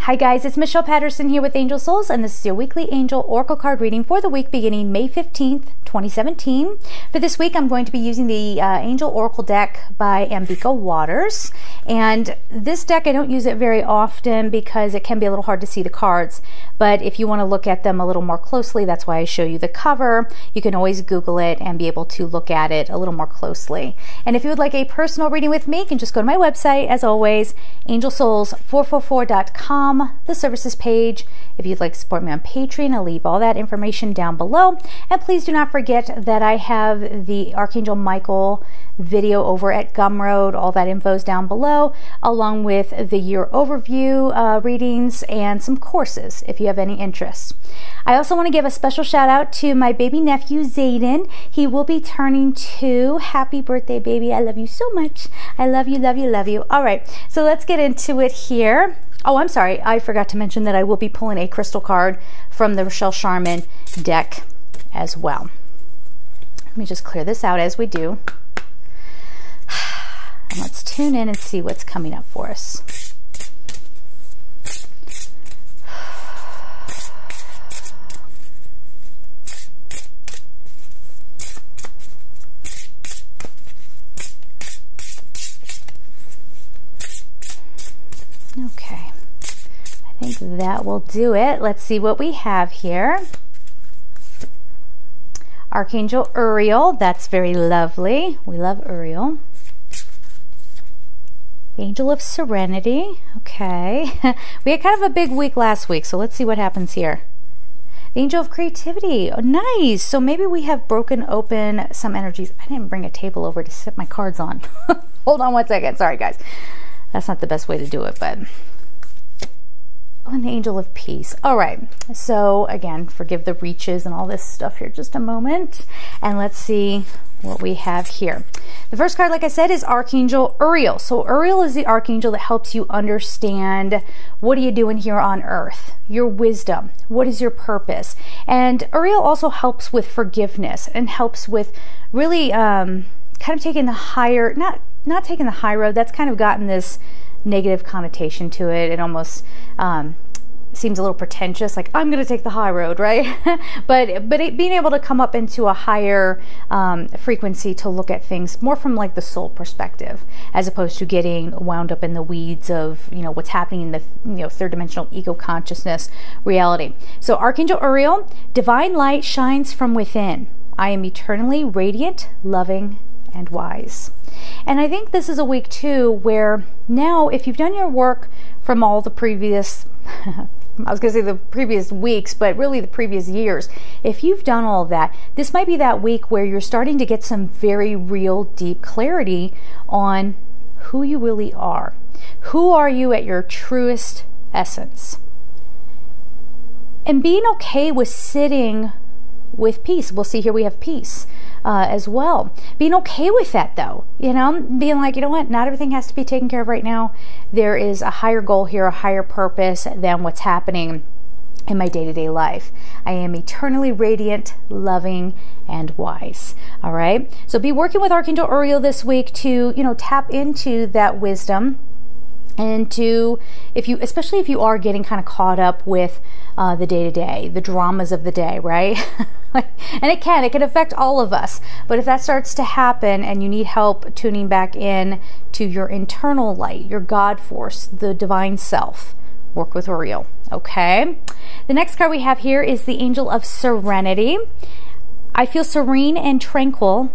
Hi guys, it's Michelle Patterson here with Angel Souls, and this is your weekly Angel Oracle card reading for the week beginning May 15th, 2017. For this week, I'm going to be using the Angel Oracle deck by Ambika Waters. And this deck, I don't use it very often because it can be a little hard to see the cards. But if you want to look at them a little more closely, that's why I show you the cover. You can always Google it and be able to look at it a little more closely. And if you would like a personal reading with me, you can just go to my website, as always, angelsouls444.com, the services page. If you'd like to support me on Patreon, I'll leave all that information down below. And please do not forget that I have the Archangel Michael video over at Gumroad. All that info is down below, along with the year overview readings and some courses if you have any interest. I also want to give a special shout out to my baby nephew Zayden. He will be turning 2. Happy birthday, baby. I love you so much. I love you, love you, love you. All right, so let's get into it here. Oh, I'm sorry, I forgot to mention that I will be pulling a crystal card from the Rochelle Sharman deck as well. Let me just clear this out as we do. And let's tune in and see what's coming up for us. Okay, I think that will do it. Let's see what we have here. Archangel Uriel, that's very lovely. We love Uriel. Angel of Serenity, okay. We had kind of a big week last week, so let's see what happens here. The Angel of Creativity, oh, nice. So maybe we have broken open some energies. I didn't bring a table over to sit my cards on. Hold on one second, sorry guys. That's not the best way to do it, but... Oh, and the Angel of Peace. All right, so again, forgive the reaches and all this stuff here just a moment. And let's see what we have here. The first card, like I said, is Archangel Uriel. So Uriel is the archangel that helps you understand what are you doing here on earth, your wisdom, what is your purpose. And Uriel also helps with forgiveness and helps with really kind of taking the higher, not taking the high road. That's kind of gotten this negative connotation to it. It almost seems a little pretentious, like I'm going to take the high road, right? but being able to come up into a higher frequency to look at things more from like the soul perspective, as opposed to getting wound up in the weeds of what's happening in the third dimensional ego consciousness reality. So Archangel Uriel, divine light shines from within. I am eternally radiant, loving, and wise. And I think this is a week too where now, if you've done your work from all the previous I was going to say the previous weeks, but really the previous years, if you've done all of that, this might be that week where you're starting to get some very real deep clarity on who you really are. Who are you at your truest essence? And being okay with sitting with peace. We'll see here we have peace as well. Being okay with that though, being like, you know what, not everything has to be taken care of right now. There is a higher goal here, a higher purpose than what's happening in my day-to-day life. I am eternally radiant, loving, and wise. All right. So be working with Archangel Uriel this week to, tap into that wisdom. And to, especially if you are getting kind of caught up with the day-to-day, the dramas of the day, right? And it can affect all of us. But if that starts to happen and you need help tuning back in to your internal light, your God force, the divine self, work with Uriel, okay? The next card we have here is the Angel of Serenity. I feel serene and tranquil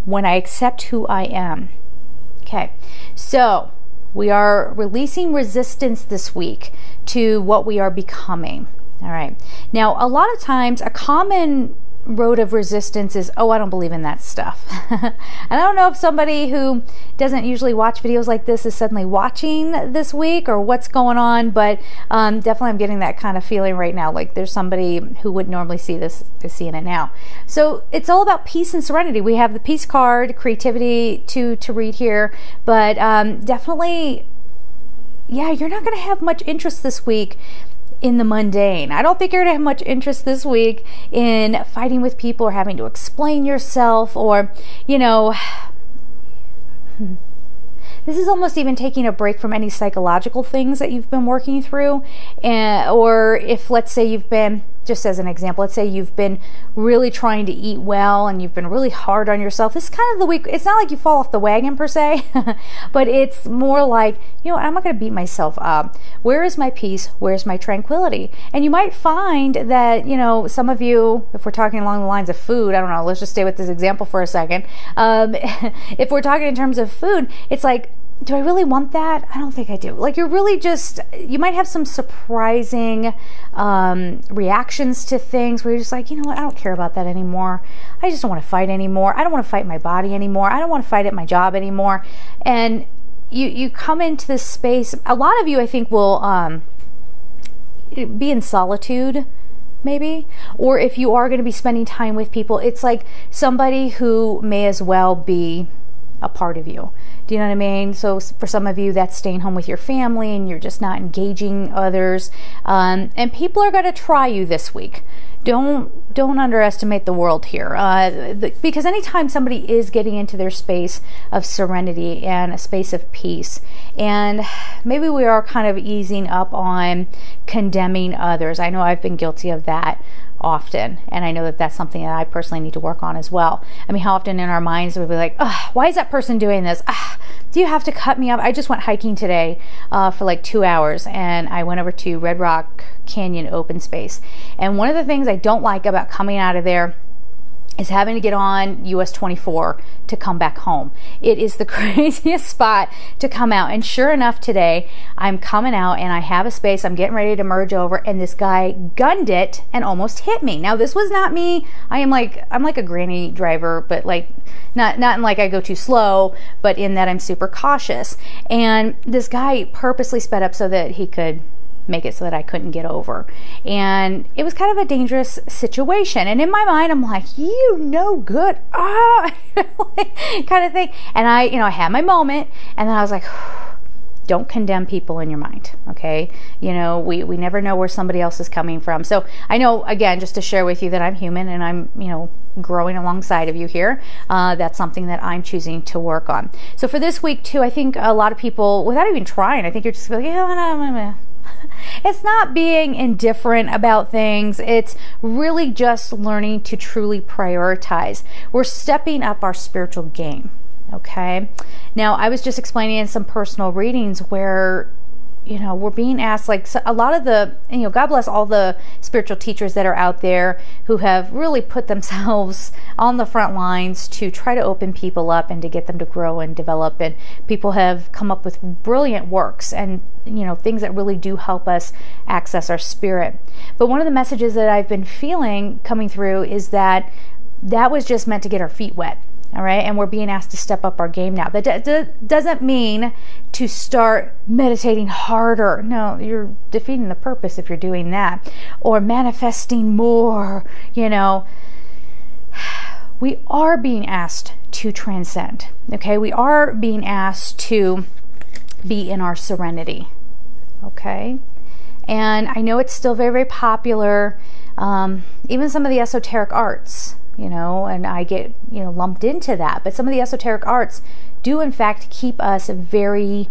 when I accept who I am. Okay, so we are releasing resistance this week to what we are becoming. All right. Now, a lot of times, a common road of resistance is, oh, I don't believe in that stuff. And I don't know if somebody who doesn't usually watch videos like this is suddenly watching this week or what's going on, but definitely I'm getting that kind of feeling right now, like there's somebody who would normally see this is seeing it now. So it's all about peace and serenity. We have the peace card, creativity to read here, but definitely, yeah, you're not going to have much interest this week in the mundane. I don't think you're going to have much interest this week in fighting with people or having to explain yourself or, this is almost even taking a break from any psychological things that you've been working through. Or if, let's say you've been, just as an example, let's say you've been really trying to eat well and you've been really hard on yourself. This is kind of the week. It's not like you fall off the wagon per se, but it's more like, you know, I'm not going to beat myself up. Where is my peace? Where's my tranquility? And you might find that, you know, some of you, if we're talking along the lines of food, I don't know, let's just stay with this example for a second. If we're talking in terms of food, it's like, do I really want that? I don't think I do. Like, you're really just, you might have some surprising reactions to things where you're just like, you know what, I don't care about that anymore. I just don't want to fight anymore. I don't want to fight my body anymore. I don't want to fight at my job anymore. And you come into this space, a lot of you I think will be in solitude, maybe, or if you are going to be spending time with people, it's like somebody who may as well be a part of you. Do you know what I mean? So for some of you, that's staying home with your family and you're just not engaging others. And people are going to try you this week. Don't underestimate the world here, because anytime somebody is getting into their space of serenity and a space of peace, and maybe we are kind of easing up on condemning others. I know I've been guilty of that often, and I know that that's something that I personally need to work on as well. I mean, how often in our minds we'll be like, oh, why is that person doing this? Do you have to cut me off? I just went hiking today for like 2 hours, and I went over to Red Rock Canyon open space, and one of the things I don't like about coming out of there is having to get on US 24 to come back home. It is the craziest spot to come out. And sure enough, today I'm coming out and I have a space. I'm getting ready to merge over, and this guy gunned it and almost hit me. Now, this was not me. I'm like a granny driver, but like not in like I go too slow, but in that I'm super cautious. And this guy purposely sped up so that he could make it so that I couldn't get over. And it was kind of a dangerous situation. And in my mind, I'm like, you no good, kind of thing. And I had my moment, and then I was like, don't condemn people in your mind, okay? You know, we never know where somebody else is coming from. So I know, again, just to share with you that I'm human and I'm, growing alongside of you here. That's something that I'm choosing to work on. So for this week too, I think a lot of people, without even trying, I think you're just like, yeah, it's not being indifferent about things. It's really just learning to truly prioritize. We're stepping up our spiritual game. Okay. Now, I was just explaining in some personal readings where, we're being asked, like, so a lot of the, God bless all the spiritual teachers that are out there who have really put themselves on the front lines to try to open people up and to get them to grow and develop. And people have come up with brilliant works and, things that really do help us access our spirit. But one of the messages that I've been feeling coming through is that was just meant to get our feet wet. All right, and we're being asked to step up our game now. That doesn't mean to start meditating harder. No, you're defeating the purpose if you're doing that. Or manifesting more, We are being asked to transcend, okay? We are being asked to be in our serenity, okay? And I know it's still very, very popular. Even some of the esoteric arts, and I get, lumped into that. But some of the esoteric arts do, in fact, keep us very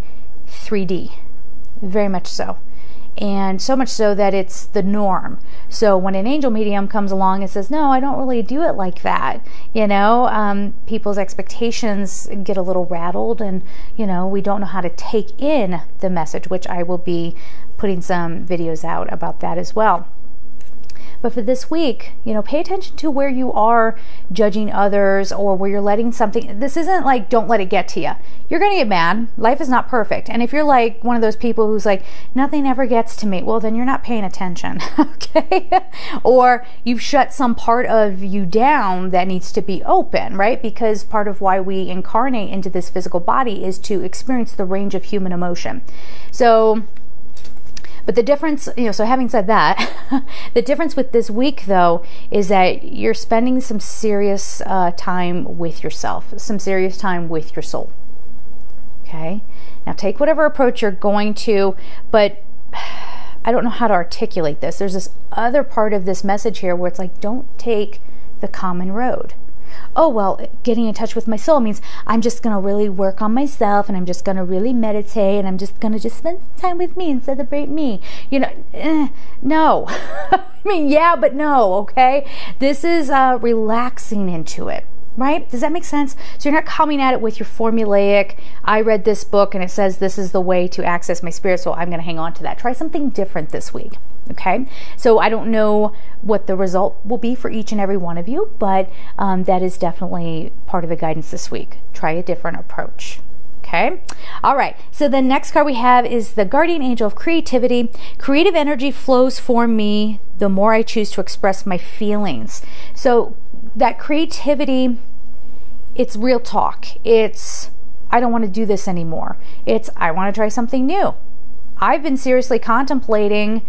3D, very much so. And so much so that it's the norm. So when an angel medium comes along and says, no, I don't really do it like that, people's expectations get a little rattled, and, we don't know how to take in the message, which I will be putting some videos out about that as well. But for this week, pay attention to where you are judging others or where you're letting something. This isn't like, don't let it get to you. You're going to get mad. Life is not perfect. And if you're like one of those people who's like, nothing ever gets to me, well, then you're not paying attention, okay? Or you've shut some part of you down that needs to be open, right? Because part of why we incarnate into this physical body is to experience the range of human emotion. But the difference, so having said that, the difference with this week, though, is that you're spending some serious time with yourself, some serious time with your soul. Okay? Now, take whatever approach you're going to, but I don't know how to articulate this. There's this other part of this message here where it's like, don't take the common road. oh, well, getting in touch with my soul means I'm just going to really work on myself, and I'm just going to really meditate, and I'm just going to just spend time with me and celebrate me. You know, no. I mean, yeah, but no, okay? This is relaxing into it. Right? Does that make sense? So you're not coming at it with your formulaic, I read this book and it says this is the way to access my spirit, so I'm going to hang on to that. Try something different this week. Okay? So I don't know what the result will be for each and every one of you, but that is definitely part of the guidance this week. Try a different approach. Okay? All right. So the next card we have is the Guardian Angel of Creativity. Creative energy flows for me the more I choose to express my feelings. So that creativity, it's real talk. It's, I don't want to do this anymore. It's, I want to try something new. I've been seriously contemplating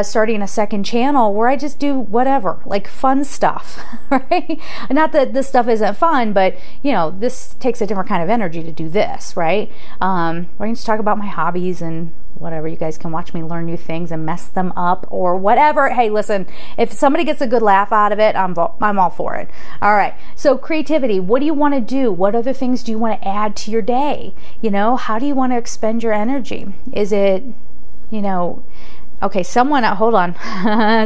starting a second channel where I just do whatever, like fun stuff, right? Not that this stuff isn't fun, but you know, this takes a different kind of energy to do this, right? We're going to talk about my hobbies and whatever. You guys can watch me learn new things and mess them up or whatever. Hey, listen, if somebody gets a good laugh out of it, I'm all for it. All right. So creativity, what do you want to do? What other things do you want to add to your day? You know, how do you want to expend your energy? Is it, you know, okay, someone, hold on.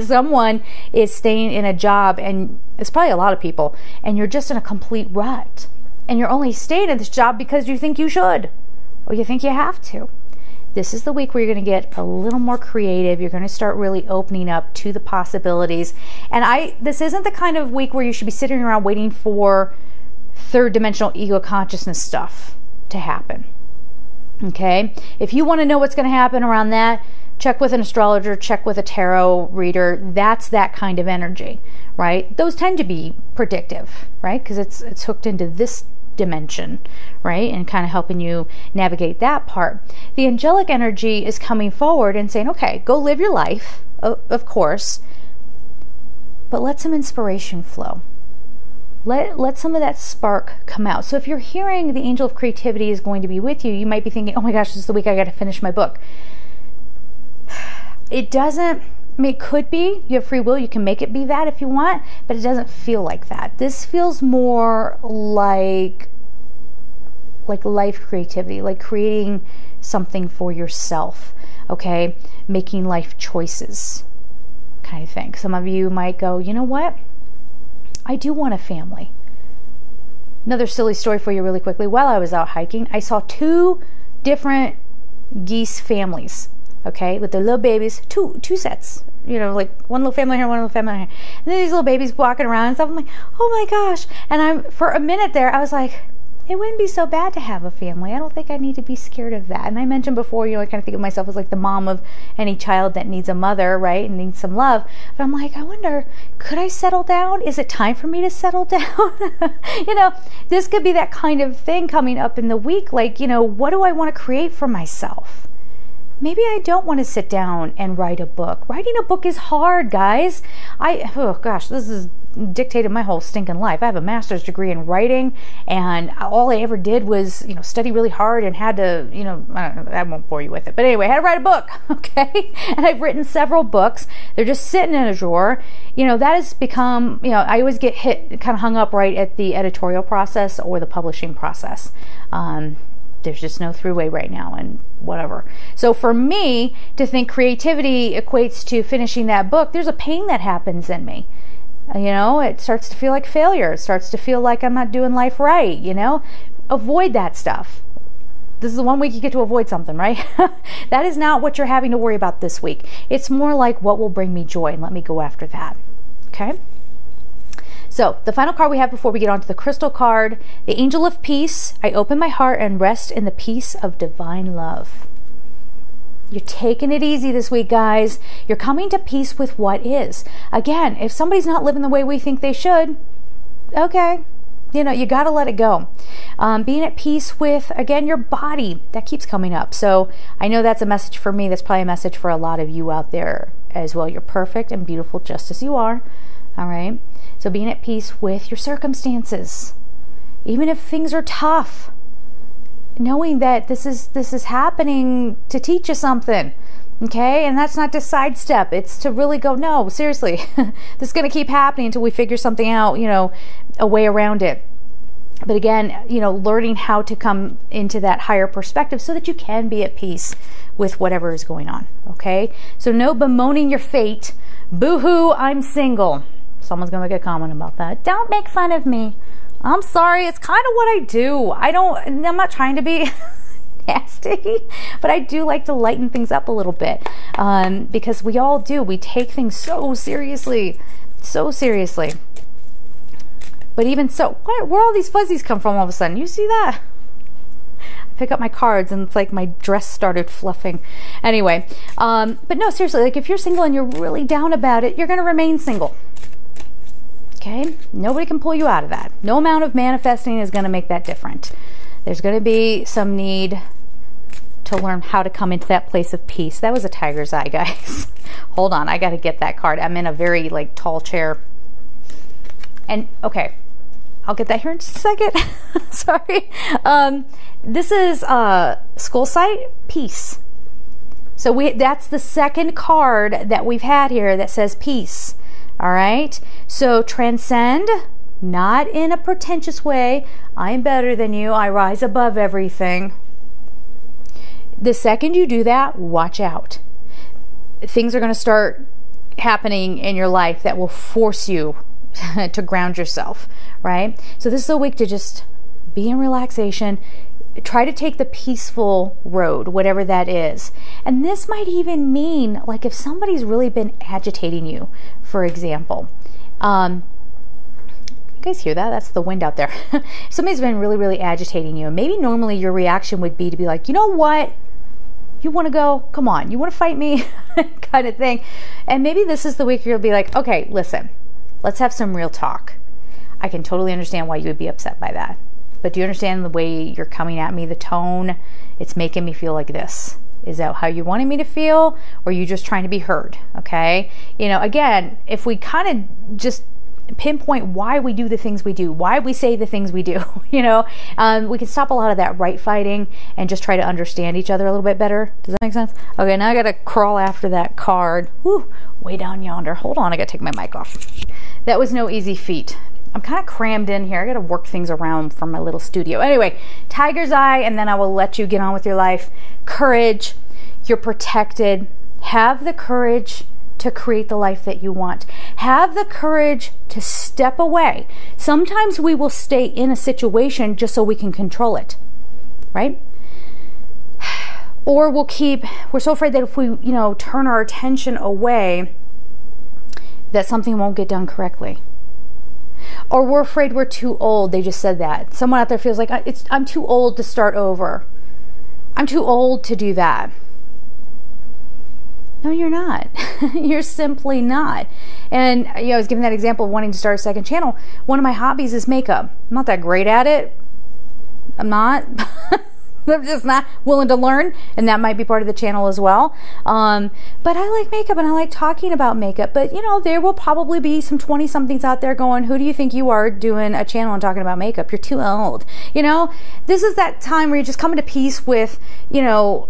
Someone is staying in a job, and it's probably a lot of people, and you're just in a complete rut. And you're only staying in this job because you think you should, or you think you have to. This is the week where you're going to get a little more creative. You're going to start really opening up to the possibilities. And this isn't the kind of week where you should be sitting around waiting for third dimensional ego consciousness stuff to happen. Okay? If you want to know what's going to happen around that, check with an astrologer, check with a tarot reader. That's that kind of energy, right? Those tend to be predictive, right? Because it's hooked into this dimension, right? And kind of helping you navigate that part. The angelic energy is coming forward and saying, okay, go live your life, of course, but let some inspiration flow. Let some of that spark come out. So if you're hearing the angel of creativity is going to be with you, you might be thinking, oh my gosh, this is the week I got to finish my book. It doesn't, I mean, it could be, you have free will, you can make it be that if you want, but it doesn't feel like that. This feels more like life creativity, like creating something for yourself, okay? Making life choices kind of thing. Some of you might go, you know what? I do want a family. Another silly story for you really quickly. While I was out hiking, I saw 2 different geese families, okay, with their little babies, two sets, you know, like one little family here, one little family here. And then these little babies walking around and stuff. I'm like, oh my gosh. And for a minute there, I was like, it wouldn't be so bad to have a family. I don't think I need to be scared of that. And I mentioned before, you know, I kind of think of myself as like the mom of any child that needs a mother, right? And needs some love. But I'm like, I wonder, could I settle down? Is it time for me to settle down? You know, this could be that kind of thing coming up in the week. Like, you know, what do I want to create for myself? Maybe I don't want to sit down and write a book. Writing a book is hard, guys. Oh gosh, this has dictated my whole stinking life. I have a master's degree in writing, and all I ever did was, you know, study really hard and had to, you know, I won't bore you with it, but anyway, I had to write a book, okay? And I've written several books. They're just sitting in a drawer. You know, that has become, you know, I always get kind of hung up right at the editorial process or the publishing process. There's just no throughway right now and whatever. So for me to think creativity equates to finishing that book, there's a pain that happens in me. You know, it starts to feel like failure. It starts to feel like I'm not doing life right, you know? Avoid that stuff. This is the one week you get to avoid something, right? That is not what you're having to worry about this week. It's more like what will bring me joy, and let me go after that. Okay? So, the final card we have before we get on to the crystal card, the Angel of Peace. I open my heart and rest in the peace of divine love. You're taking it easy this week, guys. You're coming to peace with what is. Again, if somebody's not living the way we think they should, okay, you know, you got to let it go. Being at peace with, again, your body. That keeps coming up. So, I know that's a message for me. That's probably a message for a lot of you out there as well. You're perfect and beautiful just as you are. All right? So being at peace with your circumstances, even if things are tough, knowing that this is happening to teach you something. Okay, and that's not to sidestep. It's to really go, no, seriously, this is going to keep happening until we figure something out, you know, a way around it. But again, you know, learning how to come into that higher perspective so that you can be at peace with whatever is going on. Okay, so no bemoaning your fate. Boo-hoo, I'm single. Someone's going to make a comment about that. Don't make fun of me. I'm sorry. It's kind of what I do. I'm not trying to be nasty, but I do like to lighten things up a little bit, because we all do. We take things so seriously, so seriously. But even so, where all these fuzzies come from all of a sudden? You see that? I pick up my cards and it's like my dress started fluffing. Anyway, but no, seriously, like if you're single and you're really down about it, you're going to remain single. Okay? Nobody can pull you out of that. No amount of manifesting is going to make that different. There's going to be some need to learn how to come into that place of peace. That was a tiger's eye, guys. Hold on, I got to get that card. I'm in a very like tall chair. And okay, I'll get that here in just a second. Sorry. This is Skull Sight, peace. So that's the second card that we've had here that says peace. All right. So transcend, not in a pretentious way. I'm better than you. I rise above everything. The second you do that, watch out. Things are going to start happening in your life that will force you to ground yourself, right? So this is a week to just be in relaxation. Try to take the peaceful road, whatever that is. And this might even mean, like, if somebody's really been agitating you, for example. You guys hear that? That's the wind out there. Somebody's been really, really agitating you. And maybe normally your reaction would be to be like, you know what? You want to go? Come on. You want to fight me? Kind of thing. And maybe this is the week you'll be like, okay, listen, let's have some real talk. I can totally understand why you would be upset by that. But do you understand the way you're coming at me, the tone? It's making me feel like this. Is that how you wanted me to feel? Or are you just trying to be heard? Okay? You know, again, if we kind of just pinpoint why we do the things we do, why we say the things we do, you know, we can stop a lot of that right fighting and just try to understand each other a little bit better. Does that make sense? Okay, now I gotta crawl after that card. Whew, way down yonder. Hold on, I gotta take my mic off. That was no easy feat. I'm kind of crammed in here. I gotta work things around from my little studio. Anyway, tiger's eye, and then I will let you get on with your life. Courage. You're protected. Have the courage to create the life that you want. Have the courage to step away. Sometimes we will stay in a situation just so we can control it, right? Or we're so afraid that if we, you know, turn our attention away, that something won't get done correctly. Or we're afraid we're too old. They just said that. Someone out there feels like, I'm too old to start over. I'm too old to do that. No, you're not. You're simply not. And you know, I was giving that example of wanting to start a second channel. One of my hobbies is makeup. I'm not that great at it. I'm not. I'm just not willing to learn, and that might be part of the channel as well. But I like makeup and I like talking about makeup. But you know, there will probably be some 20-somethings out there going, who do you think you are doing a channel and talking about makeup? You're too old. You know, this is that time where you're just coming to peace with, you know,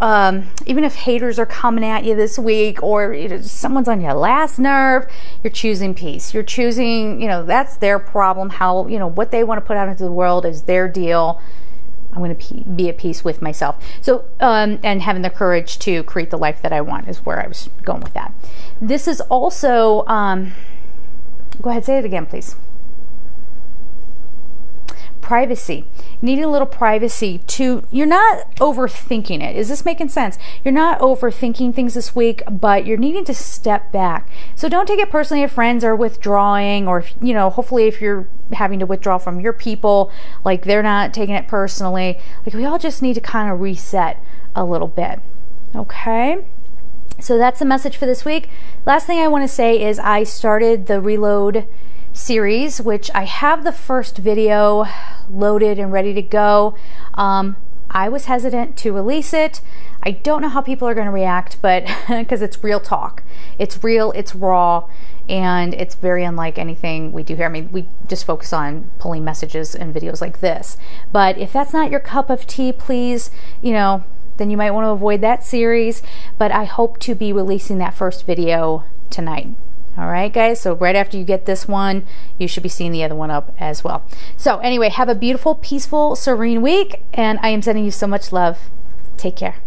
even if haters are coming at you this week, or you know, someone's on your last nerve, you're choosing peace. You're choosing, you know, that's their problem. How, you know, what they want to put out into the world is their deal. I'm going to be at peace with myself. So, and having the courage to create the life that I want is where I was going with that. This is also, go ahead, say it again, please. Privacy. Needing a little privacy you're not overthinking it. Is this making sense? You're not overthinking things this week, but you're needing to step back. So don't take it personally if friends are withdrawing, or, if, you know, hopefully if you're having to withdraw from your people, like they're not taking it personally. Like we all just need to kind of reset a little bit. Okay? So that's the message for this week. Last thing I want to say is I started the Reload series, which I have the first video loaded and ready to go. I was hesitant to release it. I don't know how people are going to react, but because it's real talk. It's real, it's raw, and it's very unlike anything we do here. I mean, we just focus on pulling messages and videos like this. But if that's not your cup of tea, please, you know, then you might want to avoid that series, but I hope to be releasing that first video tonight. All right, guys, so right after you get this one, you should be seeing the other one up as well. So anyway, have a beautiful, peaceful, serene week, and I am sending you so much love. Take care.